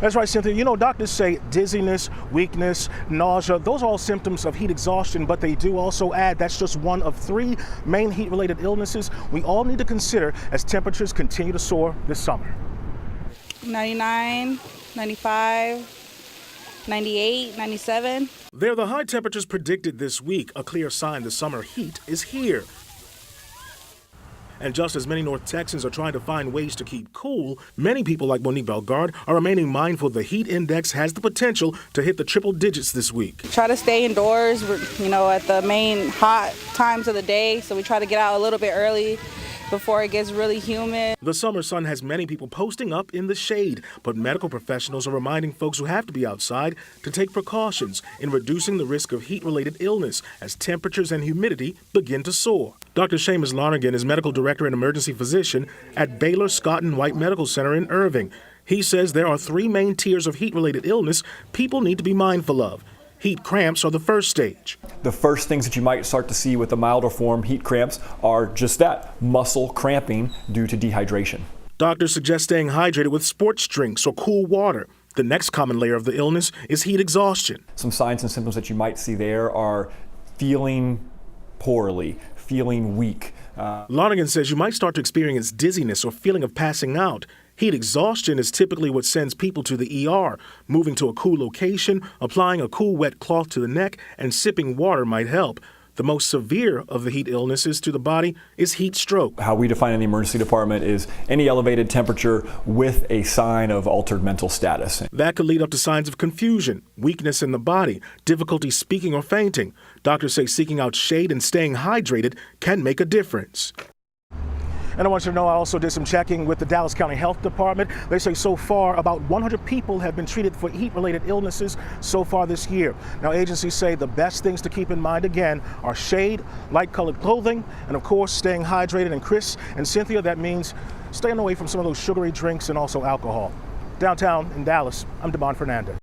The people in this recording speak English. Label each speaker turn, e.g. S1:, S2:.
S1: That's right, Cynthia. You know, doctors say dizziness, weakness, nausea, those are all symptoms of heat exhaustion, but they do also add that's just one of three main heat-related illnesses we all need to consider as temperatures continue to soar this summer.
S2: 99, 95, 98, 97.
S1: They're the high temperatures predicted this week, a clear sign the summer heat is here. And just as many North Texans are trying to find ways to keep cool, many people like Monique Bellegarde are remaining mindful the heat index has the potential to hit the triple digits this week.
S2: Try to stay indoors, at the main hot times of the day, so we try to get out a little bit early before it gets really humid.
S1: The summer sun has many people posting up in the shade, but medical professionals are reminding folks who have to be outside to take precautions in reducing the risk of heat-related illness as temperatures and humidity begin to soar. Dr. Seamus Lonergan is medical director and emergency physician at Baylor Scott and White Medical Center in Irving. He says there are three main tiers of heat-related illness people need to be mindful of. Heat cramps are the first stage.
S3: The first things that you might start to see with the milder form heat cramps are just that, muscle cramping due to dehydration.
S1: Doctors suggest staying hydrated with sports drinks or cool water. The next common layer of the illness is heat exhaustion.
S3: Some signs and symptoms that you might see there are feeling poorly, feeling weak.
S1: Lonergan says you might start to experience dizziness or feeling of passing out. Heat exhaustion is typically what sends people to the ER. Moving to a cool location, applying a cool wet cloth to the neck, and sipping water might help. The most severe of the heat illnesses to the body is heat stroke.
S3: How we define in the emergency department is any elevated temperature with a sign of altered mental status.
S1: That could lead up to signs of confusion, weakness in the body, difficulty speaking or fainting. Doctors say seeking out shade and staying hydrated can make a difference. And I want you to know I also did some checking with the Dallas County Health Department. They say so far about 100 people have been treated for heat-related illnesses so far this year. Now agencies say the best things to keep in mind again are shade, light-colored clothing, and of course staying hydrated. And Chris and Cynthia, that means staying away from some of those sugary drinks and also alcohol. Downtown in Dallas, I'm Damon Fernandez.